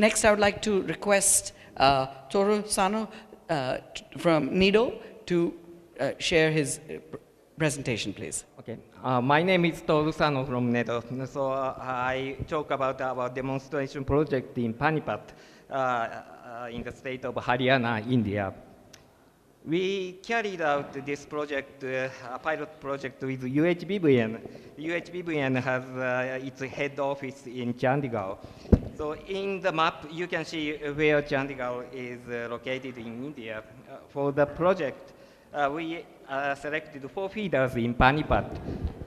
Next, I would like to request Toru Sano from NEDO to share his presentation, please. Okay. My name is Toru Sano from NEDO. So I talk about our demonstration project in Panipat in the state of Haryana, India. We carried out this project, a pilot project with UHBVN. UHBVN has its head office in Chandigarh. So in the map, you can see where Chandigarh is located in India. For the project, we selected 4 feeders in Panipat.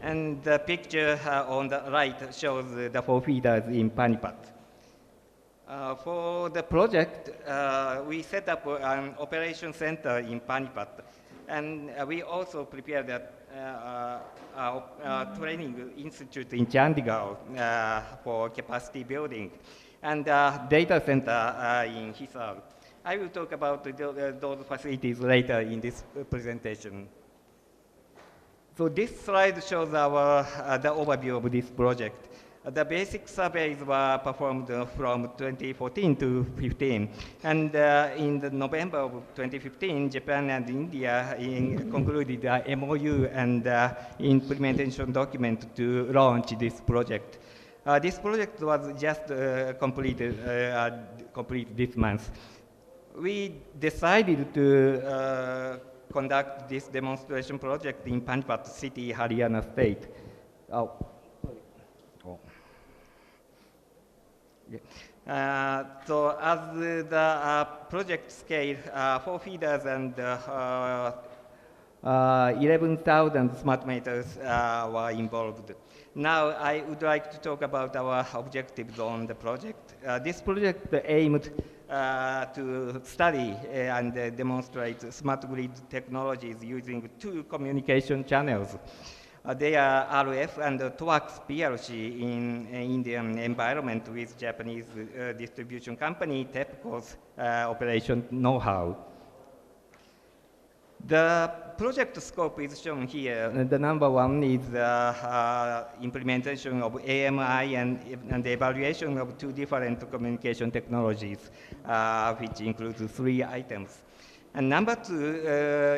And the picture on the right shows the 4 feeders in Panipat. For the project, we set up an operation center in Panipat, and we also prepared a training institute in Chandigarh for capacity building, and a data center in Hisar. I will talk about those facilities later in this presentation. So this slide shows the overview of this project. The basic surveys were performed from 2014 to 15, and in November of 2015, Japan and India concluded a MOU and implementation document to launch this project. This project was just completed this month. We decided to conduct this demonstration project in Panipat city, Haryana state. So as the project scale, 4 feeders and 11,000 smart meters were involved. Now I would like to talk about our objectives on the project. This project aimed to study and demonstrate smart grid technologies using 2 communication channels. They are RF and TWACS PLC in Indian environment with Japanese distribution company TEPCO's operation know-how. The project scope is shown here. The number 1 is implementation of AMI and evaluation of 2 different communication technologies, which includes 3 items. And number 2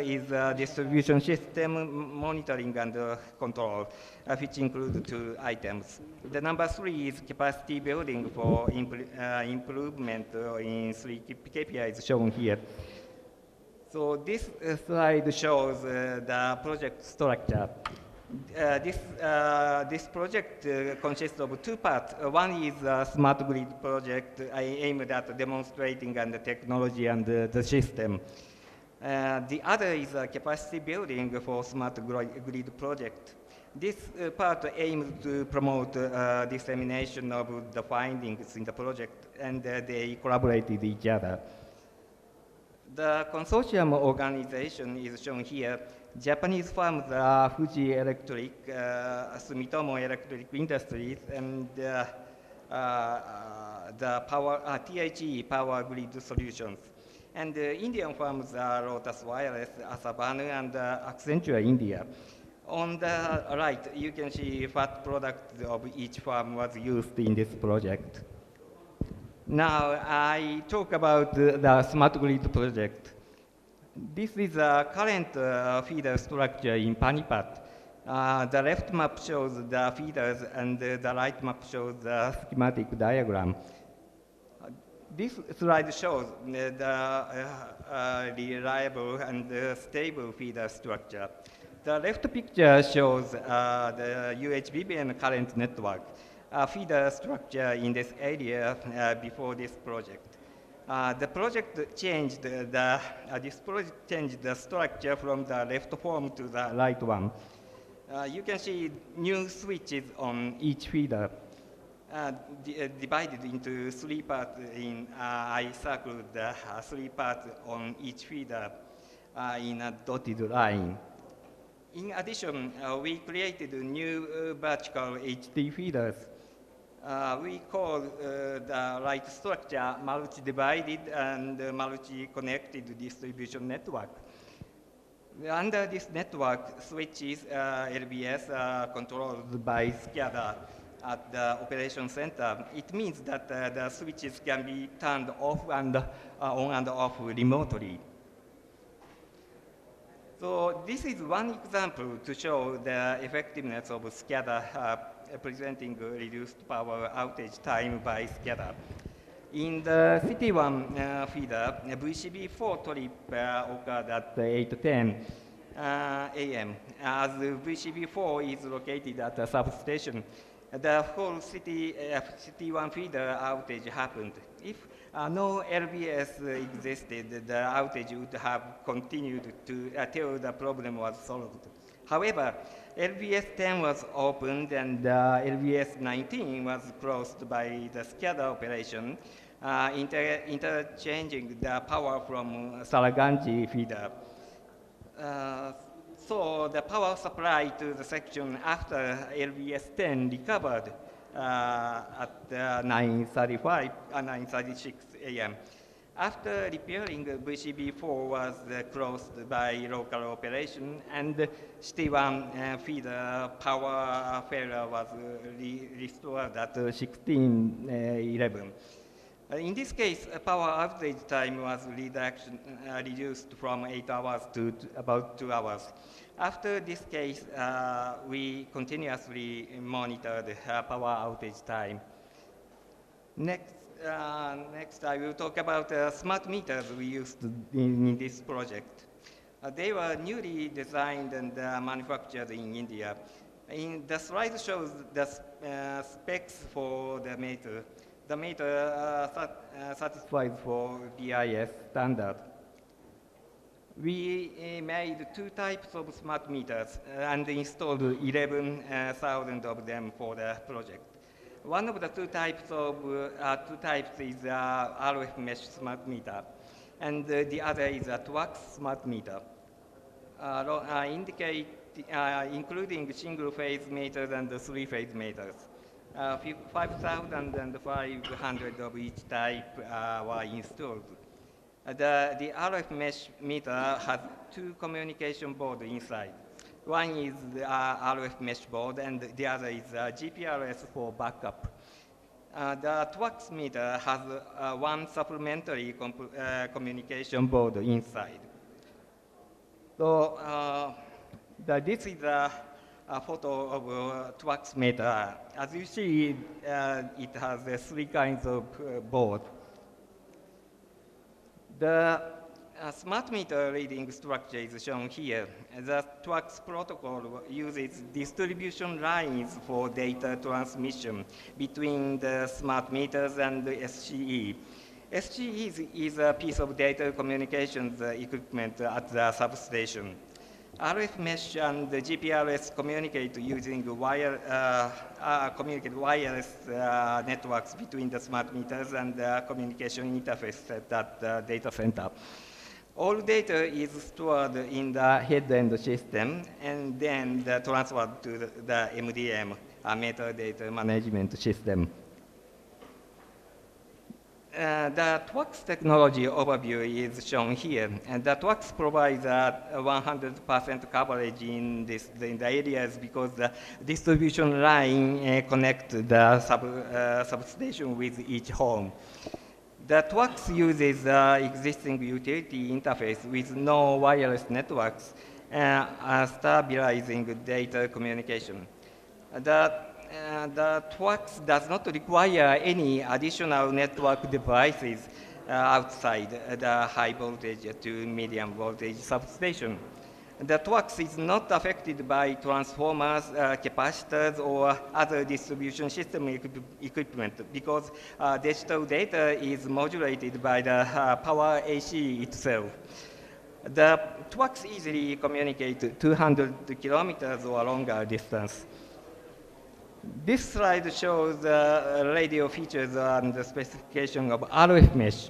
is distribution system monitoring and control, which includes 2 items. The number 3 is capacity building for improvement in 3 KPIs shown here. So this slide shows the project structure. This project consists of 2 parts. One is a smart grid project aimed at demonstrating and the technology and the system. The other is a capacity building for smart grid project. This part aims to promote dissemination of the findings in the project, and they collaborate with each other. The consortium organization is shown here. Japanese firms are Fuji Electric, Sumitomo Electric Industries, and the THE Power Grid Solutions. And Indian firms are Lotus Wireless, Asabanu, and Accenture India. On the right, you can see what products of each firm was used in this project. Now, I talk about the smart grid project. This is a current feeder structure in Panipat. The left map shows the feeders, and the right map shows the schematic diagram. This slide shows the reliable and stable feeder structure. The left picture shows the UHBVN current network, feeder structure in this area before this project. This project changed the structure from the left form to the right one. You can see new switches on each feeder, divided into 3 parts. I circled the 3 parts on each feeder in a dotted line. In addition, we created new vertical HT feeders. We call the right structure multi-divided and multi-connected distribution network. Under this network, switches, LBS, are controlled by SCADA at the operation center, it means that the switches can be turned off and on and off remotely. So this is one example to show the effectiveness of SCADA presenting reduced power outage time by SCADA. In the City 1 feeder, VCB4 trip occurred at 8:10 a.m. As VCB4 is located at a substation, the whole City 1 feeder outage happened. If no LBS existed, the outage would have continued till the problem was solved. However, LBS 10 was opened and LBS 19 was closed by the SCADA operation, interchanging the power from Saraganji feeder. So the power supply to the section after LBS 10 recovered at 9:36 a.m. After repairing, VCB4 was closed by local operation, and City 1 feeder power failure was restored at 16:11. In this case, power outage time was reduced from 8 hours to about 2 hours. After this case, we continuously monitored power outage time. Next, I will talk about smart meters we used in this project. They were newly designed and manufactured in India. The slide shows the specs for the meter. The meter satisfies for BIS standard. We made 2 types of smart meters and installed 11,000 of them for the project. One of the 2 types is RF mesh smart meter, and the other is a TWACS smart meter, including single-phase meters and 3-phase meters. 5,000 and 500 of each type were installed. The RF mesh meter has 2 communication boards inside. One is the RF mesh board, and the other is GPRS for backup. The TWACS meter has 1 supplementary communication board inside. So this is a photo of a TWACS meter. As you see, it has 3 kinds of board. The smart meter reading structure is shown here. The TWACS protocol uses distribution lines for data transmission between the smart meters and the SCE. SCE is a piece of data communications equipment at the substation. RF mesh and the GPRS communicate using wireless networks between the smart meters and the communication interface at the data center. All data is stored in the head-end system and then transferred to the MDM, metadata management system. The TWACS technology overview is shown here, and the TWACS provides 100% coverage in the areas because the distribution line connects the substation with each home. The TWACS uses existing utility interface with no wireless networks, stabilizing data communication. The TWACS does not require any additional network devices outside the high voltage to medium voltage substation. The TWACS is not affected by transformers, capacitors, or other distribution system equipment because digital data is modulated by the power AC itself. The TWACS easily communicates 200 kilometers or longer distance. This slide shows the radio features and the specification of RF mesh.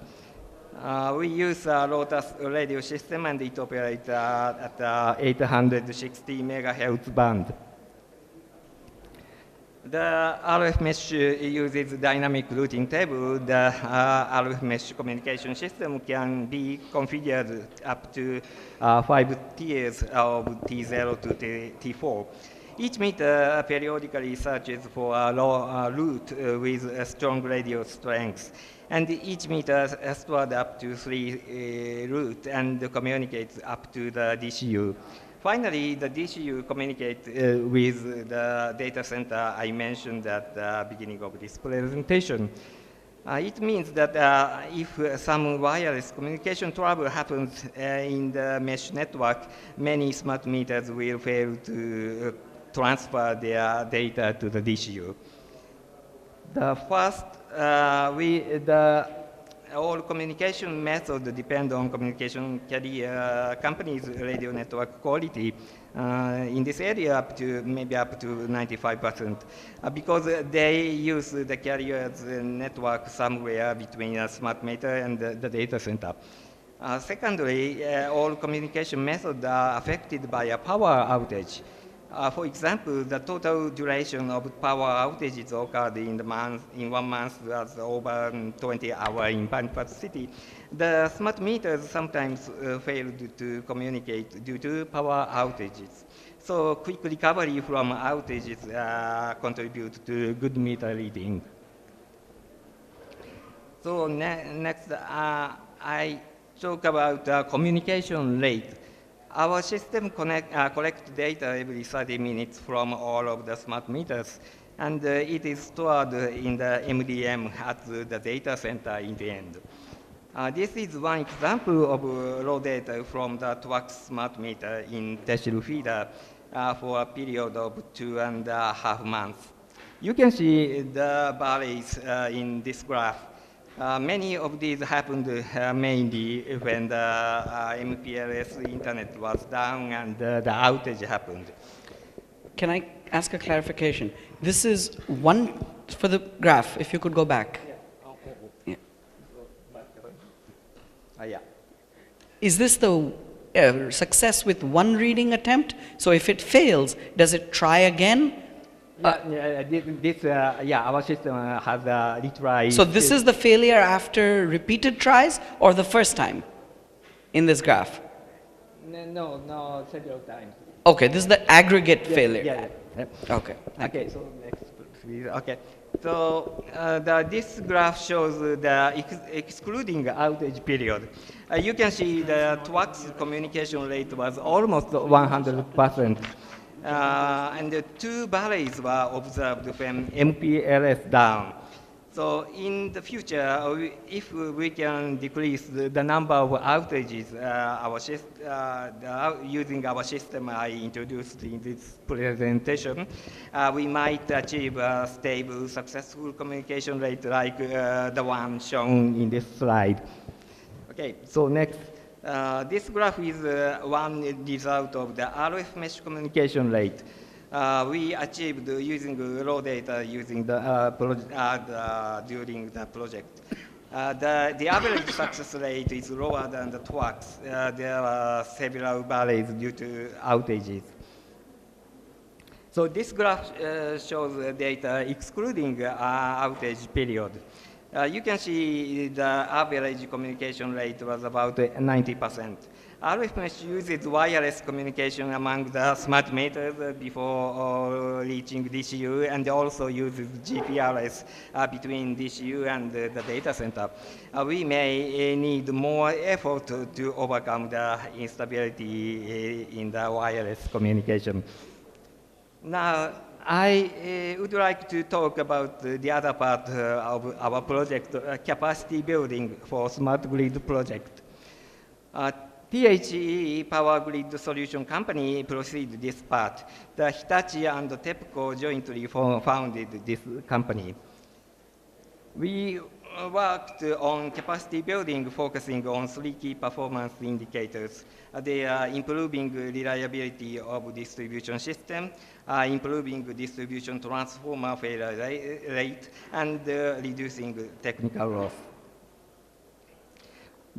We use a Lotus radio system, and it operates at 860 megahertz band. The RF mesh uses dynamic routing table. The RF mesh communication system can be configured up to 5 tiers of T0 to T4. each meter periodically searches for a route with a strong radio strength. And each meter stored up to 3 routes and communicates up to the DCU. Finally, the DCU communicates with the data center I mentioned at the beginning of this presentation. It means that if some wireless communication trouble happens in the mesh network, many smart meters will fail to transfer their data to the DCU. The first, all communication methods depend on communication carrier companies' radio network quality. In this area, maybe up to 95%, because they use the carrier's network somewhere between a smart meter and the data center. Secondly, all communication methods are affected by a power outage. For example, the total duration of power outages occurred in 1 month was over 20 hours in Panipat city. The smart meters sometimes failed to communicate due to power outages. So quick recovery from outages contribute to good meter reading. So next, I talk about communication rate. Our system collects data every 30 minutes from all of the smart meters, and it is stored in the MDM at the data center in the end. This is one example of raw data from the TWACS smart meter in Teshiru feeder for a period of 2.5 months. You can see the valleys in this graph. Many of these happened mainly when the MPLS internet was down and the outage happened. Can I ask a clarification? This is one for the graph, if you could go back. Yeah. Yeah. Is this the success with one reading attempt? So if it fails, does it try again? Our system has a retry. So this is the failure after repeated tries or the first time in this graph? No, several times. Okay, this is the aggregate failure. Yeah. Okay. Okay, so next, please. Okay. So this graph shows the excluding outage period. You can see the TWACS communication rate was almost 100%. And the 2 valleys were observed when MPLS down. So in the future, if we can decrease the number of outages using our system I introduced in this presentation, we might achieve a stable, successful communication rate like the one shown in this slide. Okay, so next. This graph is one result of the RF mesh communication rate. We achieved using raw data using during the project. The average success rate is lower than the TWACS. There are several valleys due to outages. So this graph shows data excluding outage period. You can see the average communication rate was about 90%. RF mesh uses wireless communication among the smart meters before reaching DCU, and also uses GPRS between DCU and the data center. We may need more effort to overcome the instability in the wireless communication. Now, I would like to talk about the other part of our project, capacity building for smart grid project. THE Power Grid Solution Company proceeded this part. The Hitachi and TEPCO jointly founded this company. We worked on capacity building, focusing on 3 key performance indicators. They are improving reliability of distribution system, improving distribution transformer failure rate, and reducing technical loss.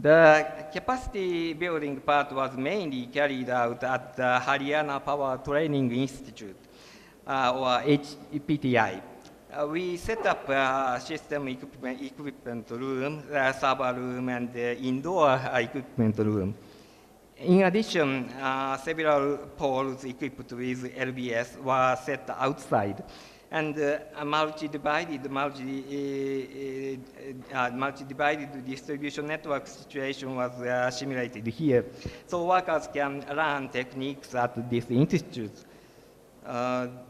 The capacity building part was mainly carried out at the Haryana Power Training Institute, or HPTI. We set up a system equipment room, server room, and indoor equipment room. In addition, several poles equipped with LBS were set outside, and a multi-divided distribution network situation was simulated here. So workers can learn techniques at this institute.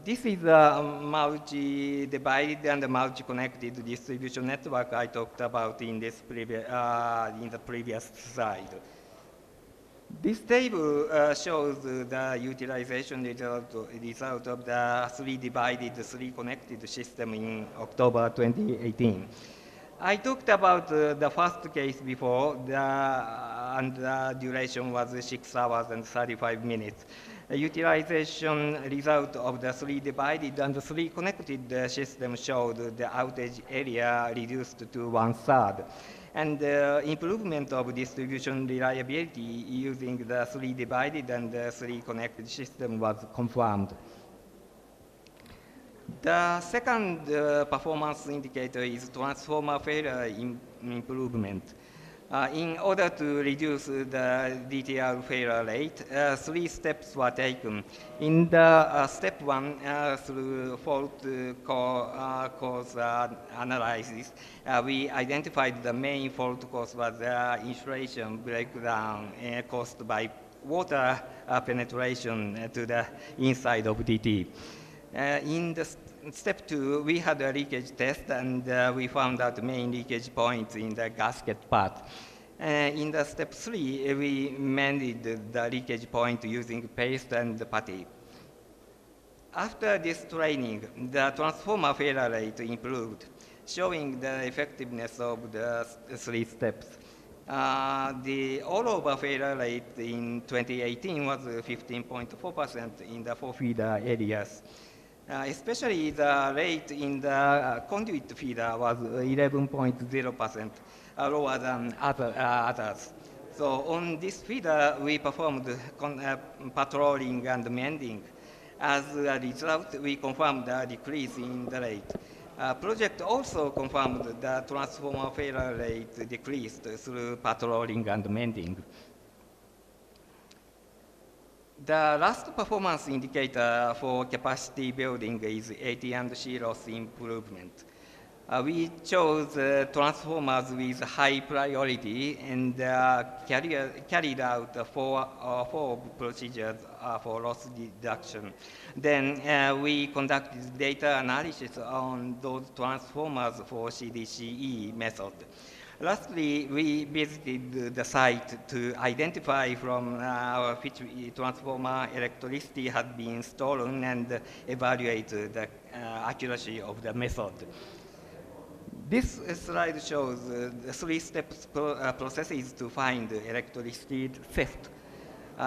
This is a multi-divided and multi-connected distribution network I talked about in the previous slide. This table shows the utilization result of the three-divided, three-connected system in October 2018. I talked about the first case before, and the duration was 6 hours and 35 minutes. The utilization result of the three-divided and three-connected system showed the outage area reduced to 1/3. And improvement of distribution reliability using the three-divided and three-connected system was confirmed. The second performance indicator is transformer failure improvement. In order to reduce the DTR failure rate, 3 steps were taken. In the step 1, through fault cause analysis, we identified the main fault cause was insulation breakdown caused by water penetration to the inside of DT. In the step 2, we had a leakage test, and we found out the main leakage points in the gasket part. In the step 3, we mended the leakage point using paste and putty. After this training, the transformer failure rate improved, showing the effectiveness of the 3 steps. The all-over failure rate in 2018 was 15.4% in the 4 feeder areas. Especially the rate in the conduit feeder was 11.0%, lower than others. So on this feeder, we performed patrolling and mending. As a result, we confirmed a decrease in the rate. Project also confirmed the transformer failure rate decreased through patrolling and mending. The last performance indicator for capacity building is AT&C loss improvement. We chose transformers with high priority and carried out four procedures for loss reduction. Then we conducted data analysis on those transformers for CDCE method. Lastly, we visited the site to identify from which transformer electricity had been stolen and evaluate the accuracy of the method. This slide shows the 3 steps processes to find electricity theft.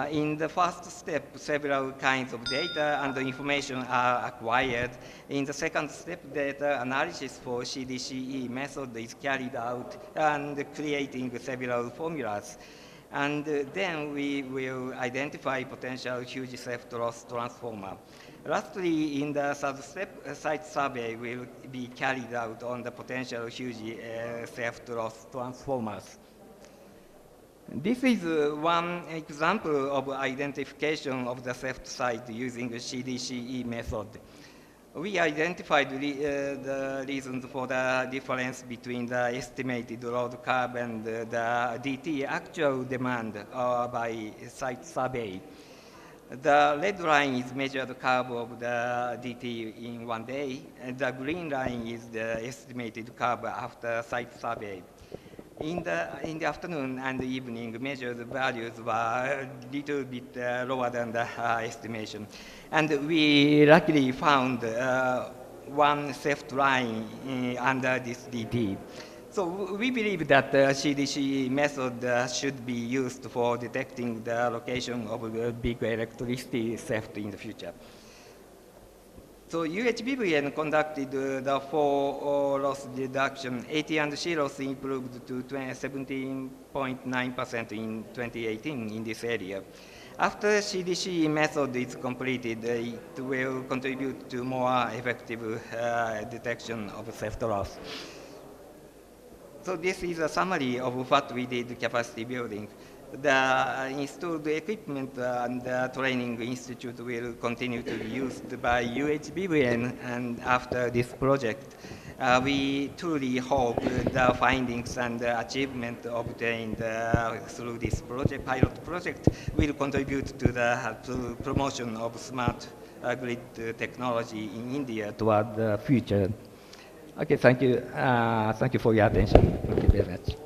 In the first step, several kinds of data and information are acquired. In the second step, data analysis for CDCE method is carried out and creating several formulas. And then we will identify potential huge theft loss transformer. Lastly, in the third step, site survey will be carried out on the potential huge theft loss transformers. This is one example of identification of the theft site using the CDCE method. We identified the reasons for the difference between the estimated load curve and the DT actual demand by site survey. The red line is measured curve of the DT in 1 day, and the green line is the estimated curve after site survey. In the afternoon and the evening, measured values were a little bit lower than the estimation. And we luckily found one theft line under this DT. So we believe that the CDC method should be used for detecting the location of big electricity theft in the future. So UHBVN conducted the 4 loss reduction. AT&C loss improved to 17.9% in 2018 in this area. After CDC method is completed, it will contribute to more effective detection of theft loss. So this is a summary of what we did capacity building. the installed equipment and the training institute will continue to be used by UHBVN, and after this project, we truly hope the findings and the achievement obtained through this pilot project will contribute to the promotion of smart grid technology in India toward the future. Okay, thank you. Thank you for your attention. Thank you very much.